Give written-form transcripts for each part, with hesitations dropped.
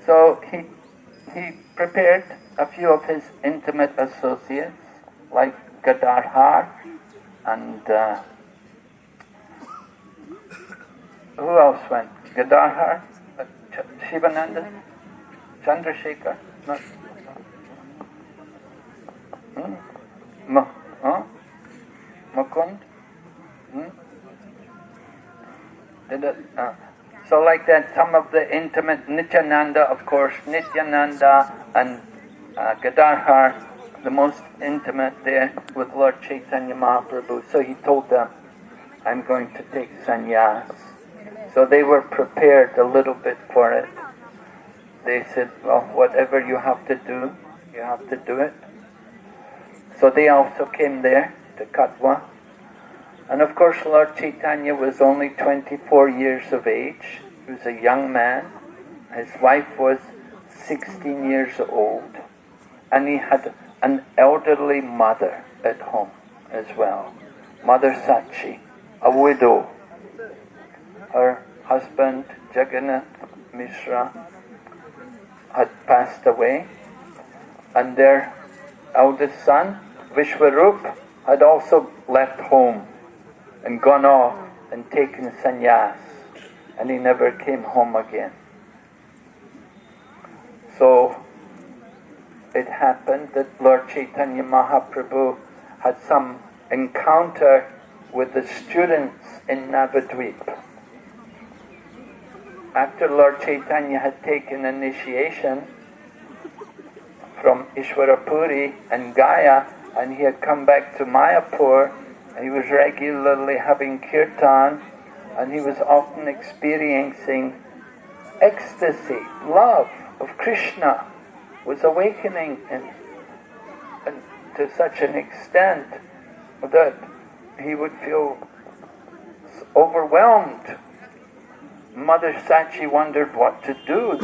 So he prepared a few of his intimate associates, like Gadadhar and who else went? Gadadhar, Shivananda, Chandrasekhar, no. Mukund? So like that, some of the intimate, Nityananda, of course, Nityananda and Gadadhar, the most intimate there with Lord Caitanya Mahaprabhu. So he told them, I'm going to take sannyas. So they were prepared a little bit for it. They said, well, whatever you have to do, you have to do it. So they also came there to Katwa. And of course Lord Caitanya was only 24 years of age. He was a young man. His wife was 16 years old. And he had an elderly mother at home as well. Mother Sachi, a widow. Her husband, Jagannath Mishra, had passed away. And their eldest son, Vishwarup, had also left home and gone off and taken sannyas, and he never came home again. So it happened that Lord Caitanya Mahaprabhu had some encounter with the students in Navadvipa. After Lord Caitanya had taken initiation from Ishwarapuri and Gaya, and he had come back to Mayapur, he was regularly having kirtan, and he was often experiencing ecstasy, love of Krishna was awakening and to such an extent that he would feel overwhelmed. Mother Sachi wondered what to do.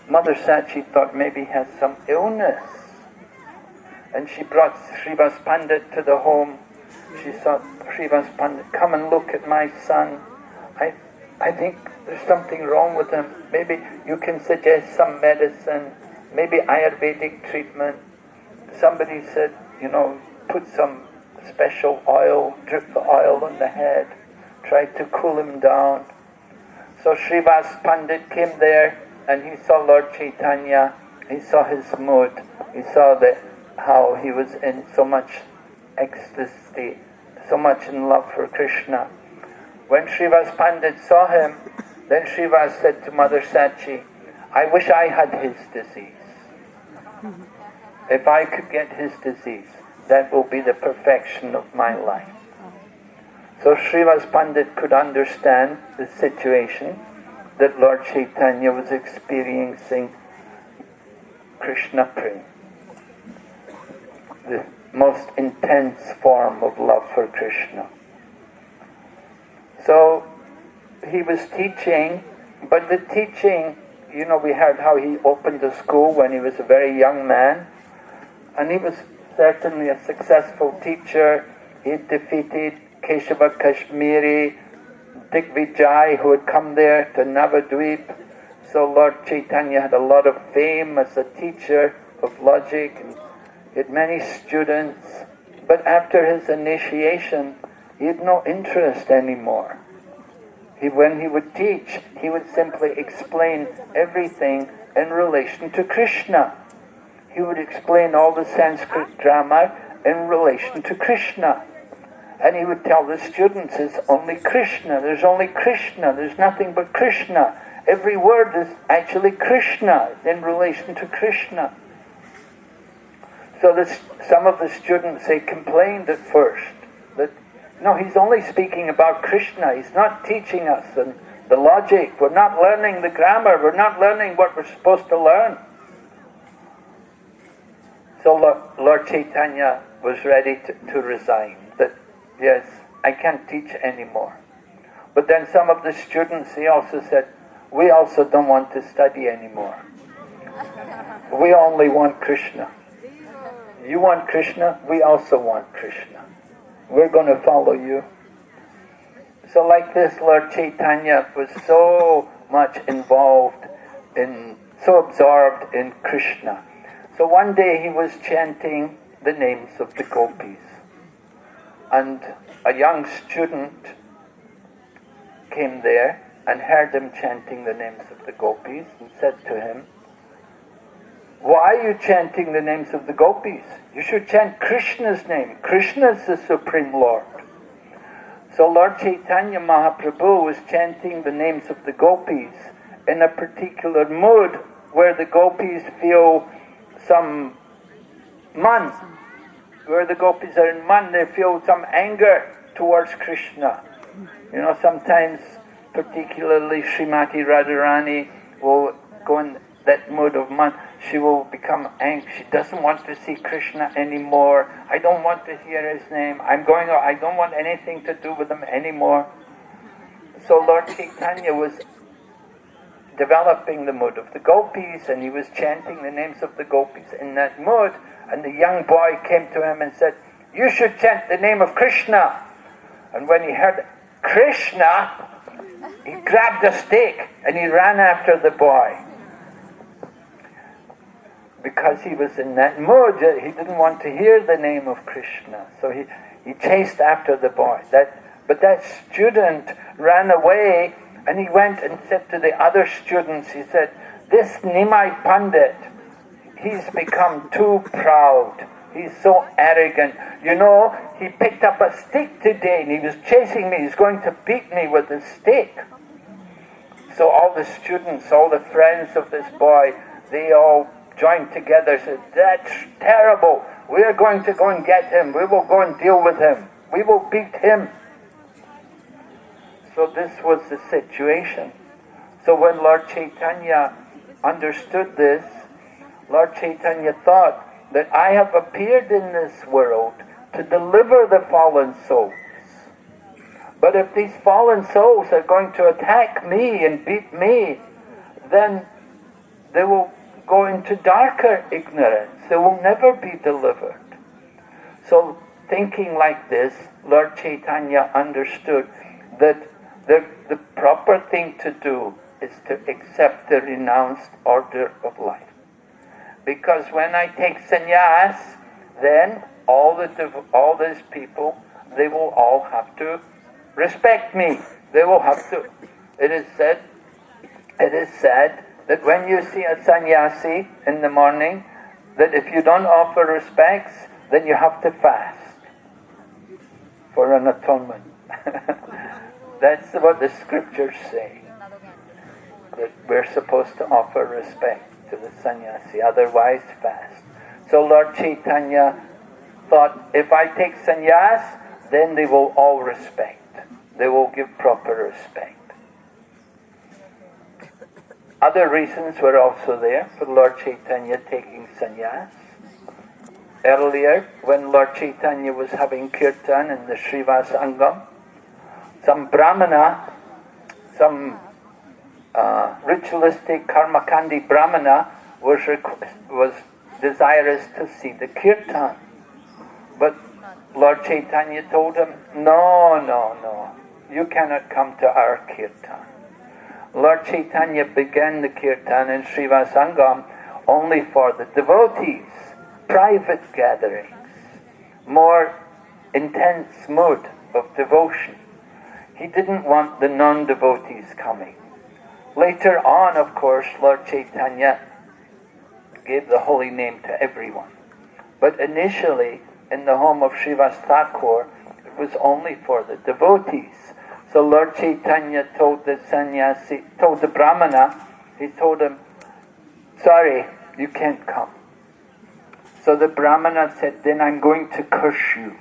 Mother Sachi thought maybe he has some illness. And she brought Srivas Pandit to the home. She thought, Srivas Pandit, come and look at my son. I think there's something wrong with him. Maybe you can suggest some medicine, maybe Ayurvedic treatment. Somebody said, put some special oil, drip the oil on the head, try to cool him down. So Srivas Pandit came there and he saw Lord Caitanya, he saw his mood, he saw how he was in so much ecstasy, so much in love for Krishna. When Srivas Pandit saw him, then Srivas said to Mother Sachi, I wish I had his disease. If I could get his disease, that will be the perfection of my life. So Srivas Pandit could understand the situation that Lord Caitanya was experiencing Krishna Prem, the most intense form of love for Krishna. So he was teaching, but the teaching, we heard how he opened a school when he was a very young man, and he was certainly a successful teacher. He had defeated Keshava Kashmiri, Digvijay, who had come there to Navadvipa. So Lord Caitanya had a lot of fame as a teacher of logic, and he had many students. But after his initiation, he had no interest anymore. When he would teach, he would simply explain everything in relation to Krishna. He would explain all the Sanskrit grammar in relation to Krishna. And he would tell the students, it's only Krishna, there's only Krishna, there's nothing but Krishna. Every word is actually Krishna, in relation to Krishna. So some of the students, they complained at first that, no, he's only speaking about Krishna, he's not teaching us the logic, we're not learning the grammar, we're not learning what we're supposed to learn. So Lord Caitanya was ready to resign, that yes, I can't teach anymore. But then some of the students, they also said, we also don't want to study anymore. We only want Krishna. You want Krishna, we also want Krishna. We're going to follow you. So like this, Lord Caitanya was so much involved so absorbed in Krishna. So one day he was chanting the names of the gopis, and a young student came there and heard him chanting the names of the gopis and said to him, "Why are you chanting the names of the gopis? You should chant Krishna's name. Krishna is the Supreme Lord." So Lord Caitanya Mahaprabhu was chanting the names of the gopis in a particular mood where the gopis feel some man. Where the gopis are in man, they feel some anger towards Krishna. You know, sometimes, particularly Srimati Radharani will go in that mood of man. She will become angry. She doesn't want to see Krishna anymore. I don't want to hear his name. I don't want anything to do with him anymore. So Lord Caitanya was developing the mood of the gopis, and he was chanting the names of the gopis in that mood. And the young boy came to him and said, "You should chant the name of Krishna." And when he heard Krishna, he grabbed a stake and he ran after the boy. Because he was in that mood, he didn't want to hear the name of Krishna. So he chased after the boy. But that student ran away, and he went and said to the other students, he said, "This Nimai Pandit, he's become too proud. He's so arrogant. You know, he picked up a stick today and he was chasing me. He's going to beat me with his stick." So all the students, all the friends of this boy, they all joined together and said, "That's terrible. We are going to go and get him. We will go and deal with him. We will beat him." So this was the situation. So when Lord Caitanya understood this, Lord Caitanya thought that I have appeared in this world to deliver the fallen souls. But if these fallen souls are going to attack me and beat me, then they will go into darker ignorance. They will never be delivered. So thinking like this, Lord Caitanya understood that the proper thing to do is to accept the renounced order of life. Because when I take sannyas, then all these people, they will all have to respect me. They will have to. It is said that when you see a sannyasi in the morning, that if you don't offer respects, then you have to fast for an atonement. That's what the scriptures say, that we're supposed to offer respect to the sannyasi, otherwise fast. So Lord Caitanya thought, if I take sannyas, then they will all respect. They will give proper respect. Other reasons were also there for Lord Caitanya taking sannyas. Earlier, when Lord Caitanya was having kirtan in the Srivasangam, some brahmana, some ritualistic karmakandi brahmana was desirous to see the kirtan. But Lord Caitanya told him, no, you cannot come to our kirtan. Lord Caitanya began the kirtan in Srivasangam only for the devotees, private gatherings, more intense mood of devotion. He didn't want the non-devotees coming. Later on, of course, Lord Caitanya gave the holy name to everyone. But initially, in the home of Srivas Thakur, it was only for the devotees. So Lord Caitanya told the sannyasi, told the brahmana, he told him, "Sorry, you can't come." So the brahmana said, "Then I'm going to curse you."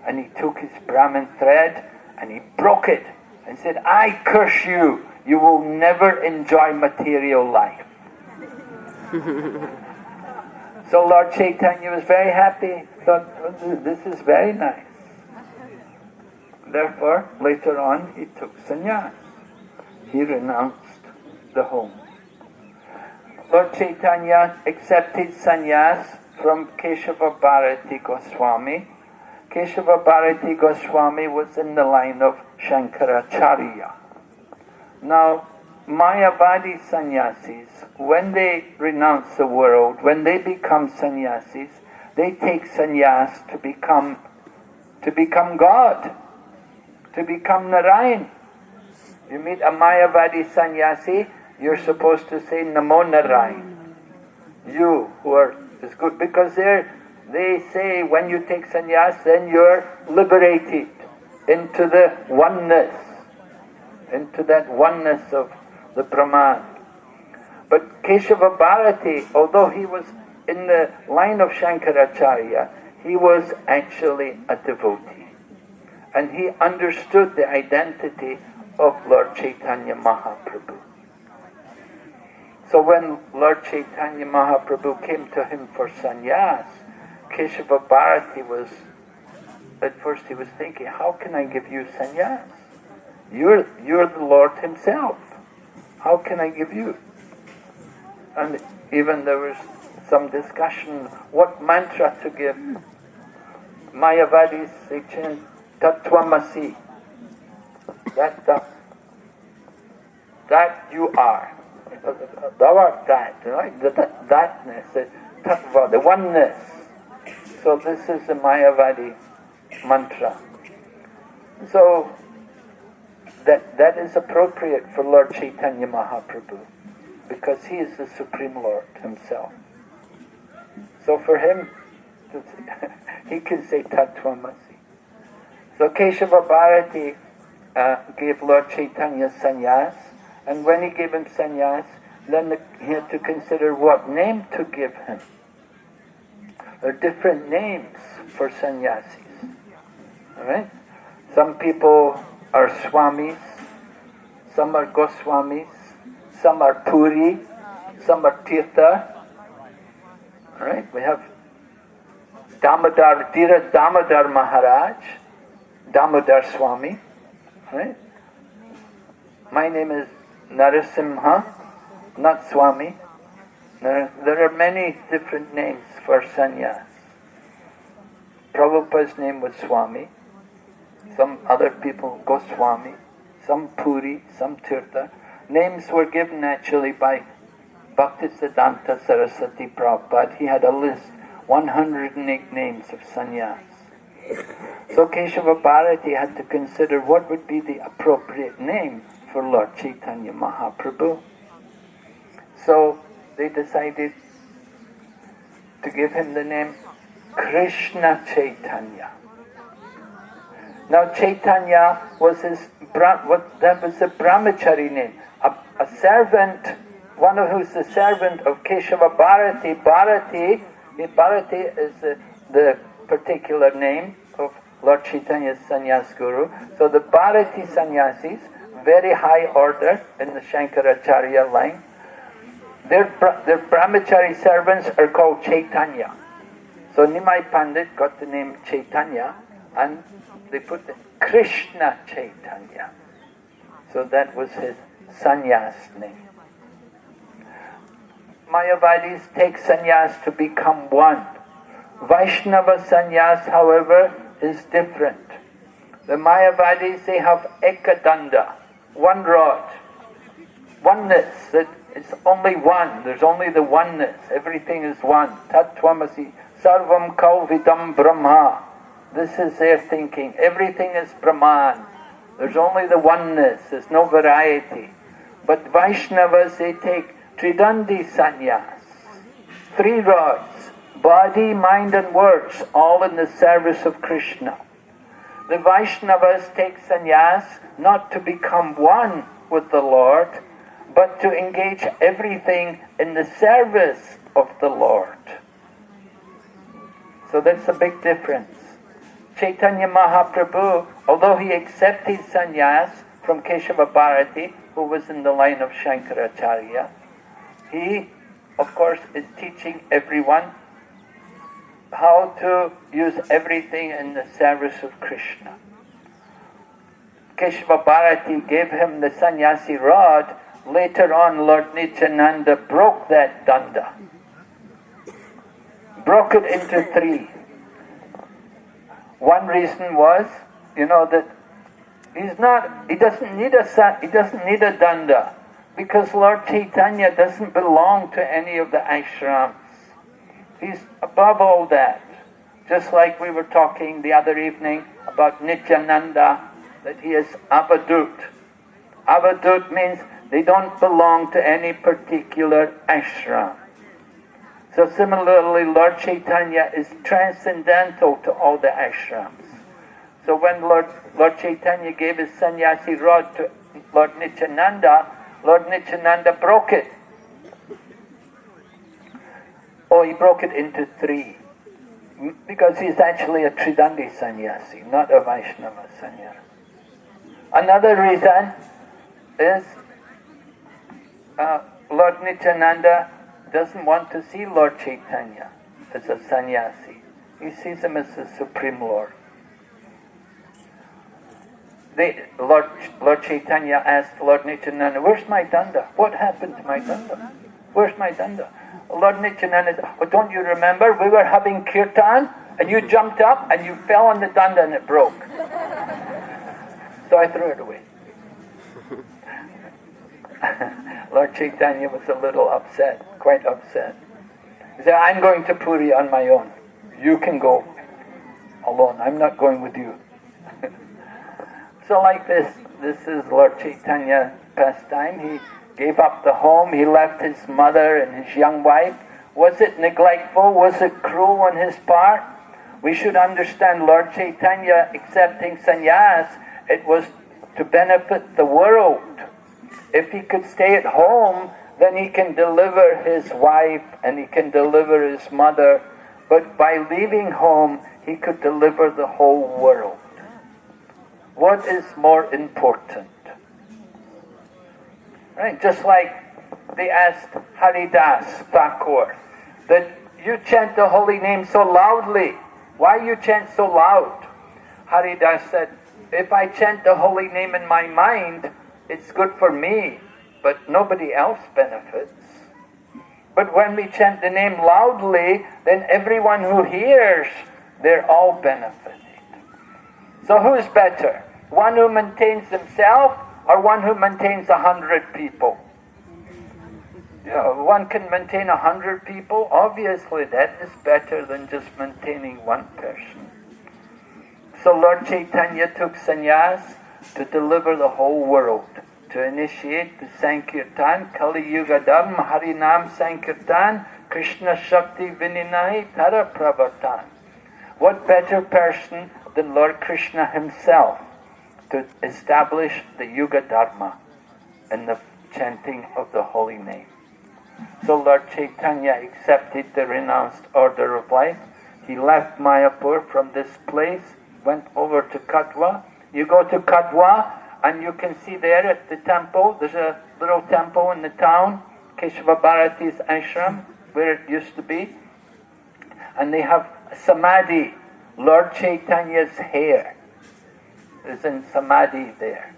And he took his Brahmin thread and he broke it and said, "I curse you. You will never enjoy material life." So Lord Caitanya was very happy, thought, "This is very nice." Therefore, later on, he took sannyas. He renounced the home. Lord Caitanya accepted sannyas from Keshava Bharati Goswami. Keshava Bharati Goswami was in the line of Shankaracharya. Now, Mayavadi sannyasis, when they renounce the world, when they become sannyasis, they take sannyas to become God, to become Narayan. You meet a Mayavadi sannyasi, you're supposed to say Namo Narayan. You who are is good, because they say when you take sannyas, then you're liberated into the oneness, into that oneness of the Brahman. But Keshava Bharati, although he was in the line of Shankaracharya, he was actually a devotee. And he understood the identity of Lord Caitanya Mahaprabhu. So when Lord Caitanya Mahaprabhu came to him for sannyas, Keshava Bharati was, at first he was thinking, how can I give you sannyas? You're the Lord himself. How can I give you? And even there was some discussion, what mantra to give. Mayavadis, they chant Tattvamasi. That you are. Thou art that, right? Thatness, the tattva, the oneness. So this is the Mayavadi mantra. So that is appropriate for Lord Caitanya Mahaprabhu, because he is the Supreme Lord himself. So for him, he can say Tattvamasi. So Keshava Bharati gave Lord Chaitanya sannyas, and when he gave him sannyas, then he had to consider what name to give him. There are different names for sannyasis. Alright? Some people are swamis, some are goswamis, some are puri, some are tirtha. Alright? We have Damodar, Dhira Damodar Maharaj, Damodar Swami. Right? My name is Narasimha, not Swami. There are many different names for sannyas. Prabhupada's name was Swami. Some other people Goswami, some Puri, some Tirtha. Names were given actually by Bhaktisiddhanta Saraswati Prabhupada. He had a list, 108 names of sannyas. So Keshava Bharati had to consider what would be the appropriate name for Lord Caitanya Mahaprabhu. So they decided to give him the name Krishna Caitanya. Now Caitanya was that was the brahmachari name. A servant, one who's the servant of Keshava Bharati. Bharati is the particular name of Lord Chaitanya's sannyas guru. So the Bharati sannyasis, very high order in the Shankaracharya line, their brahmachari servants are called Caitanya. So Nimai Pandit got the name Caitanya, and they put the Krishna Caitanya. So that was his sannyas name. Mayavadis take sannyas to become one. Vaishnava sannyas, however, is different. The Mayavadis, they have ekadanda, one rod, oneness, that it's only one, there's only the oneness, everything is one. Tattvamasi, sarvam kalvidam brahma. This is their thinking, everything is Brahman. There's only the oneness, there's no variety. But Vaishnavas, they take Tridandi sannyas, 3 rods, body, mind and words, all in the service of Krishna. The Vaishnavas take sannyas not to become one with the Lord, but to engage everything in the service of the Lord. So that's a big difference. Caitanya Mahaprabhu, although he accepted sannyas from Keshava Bharati, who was in the line of Shankaracharya, he, of course, is teaching everyone how to use everything in the service of Krishna. Keshava Bharati gave him the sannyasi rod. Later on, Lord Nityananda broke that danda. Broke it into 3. One reason was, that he doesn't need a danda. Because Lord Caitanya doesn't belong to any of the ashrams. He's above all that. Just like we were talking the other evening about Nityananda, that he is Avadut. Avadut means they don't belong to any particular ashram. So similarly, Lord Caitanya is transcendental to all the ashrams. So when Lord Caitanya gave his sannyasi rod to Lord Nityananda broke it. Oh, he broke it into 3. Because he's actually a Tridangi sannyasi, not a Vaishnava sannyasi. Another reason is Lord Nityananda doesn't want to see Lord Caitanya as a sannyasi. He sees him as the Supreme Lord. Lord Caitanya asked Lord Nityananda, "Where's my danda? What happened to my danda? Where's my danda?" Lord Nityananda said, "Oh, don't you remember? We were having kirtan and you jumped up and you fell on the danda and it broke." So I threw it away. Lord Caitanya was a little upset, quite upset. He said, "I'm going to Puri on my own. You can go alone. I'm not going with you." So like this is Lord Caitanya Pastime. He gave up the home. He left his mother and his young wife. Was it neglectful? Was it cruel on his part? We should understand Lord Caitanya accepting sannyas, it was to benefit the world. If he could stay at home, then he can deliver his wife and he can deliver his mother. But by leaving home, he could deliver the whole world. What is more important? Right? Just like they asked Haridas Thakur that you chant the holy name so loudly. Why you chant so loud? Haridas said, if I chant the holy name in my mind, it's good for me, but nobody else benefits. But when we chant the name loudly, then everyone who hears, they're all benefiting. So who's better? One who maintains himself or one who maintains 100 people? One can maintain 100 people. Obviously that is better than just maintaining one person. So Lord Caitanya took sannyas to deliver the whole world, to initiate the Sankirtan, Kali Yuga Dharma, Harinam Sankirtan, Krishna Shakti Vininahi Tara Pravartan. What better person than Lord Krishna himself to establish the Yuga Dharma and the chanting of the holy name? So Lord Caitanya accepted the renounced order of life. He left Mayapur from this place, went over to Katwa. You go to Katwa and you can see there at the temple, there's a little temple in the town, Keshava Bharati's ashram, where it used to be. And they have samadhi, Lord Chaitanya's hair is in samadhi there.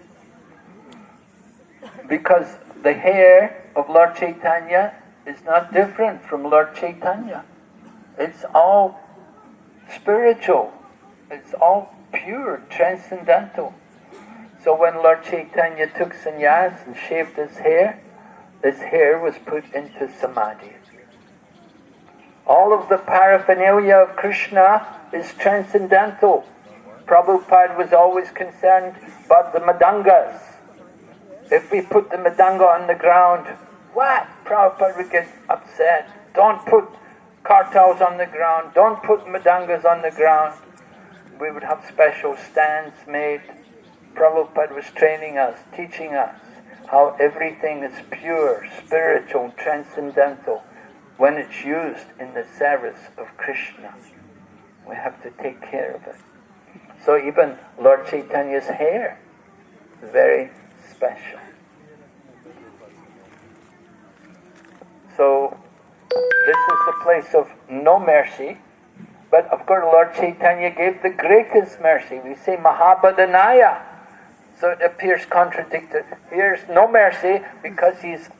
Because the hair of Lord Caitanya is not different from Lord Caitanya. It's all spiritual. It's all pure, transcendental. So when Lord Caitanya took sannyas and shaved his hair was put into samadhi. All of the paraphernalia of Krishna is transcendental. Prabhupada was always concerned about the madangas. If we put the madanga on the ground, what? Prabhupada would get upset. Don't put kartals on the ground. Don't put madangas on the ground. We would have special stands made. Prabhupada was training us, teaching us how everything is pure, spiritual, transcendental when it's used in the service of Krishna. We have to take care of it. So even Lord Chaitanya's hair is very special. So this is a place of no mercy, but of course Lord Caitanya gave the greatest mercy. We say Mahabhadanaya, so it appears contradictory. Here's no mercy because he's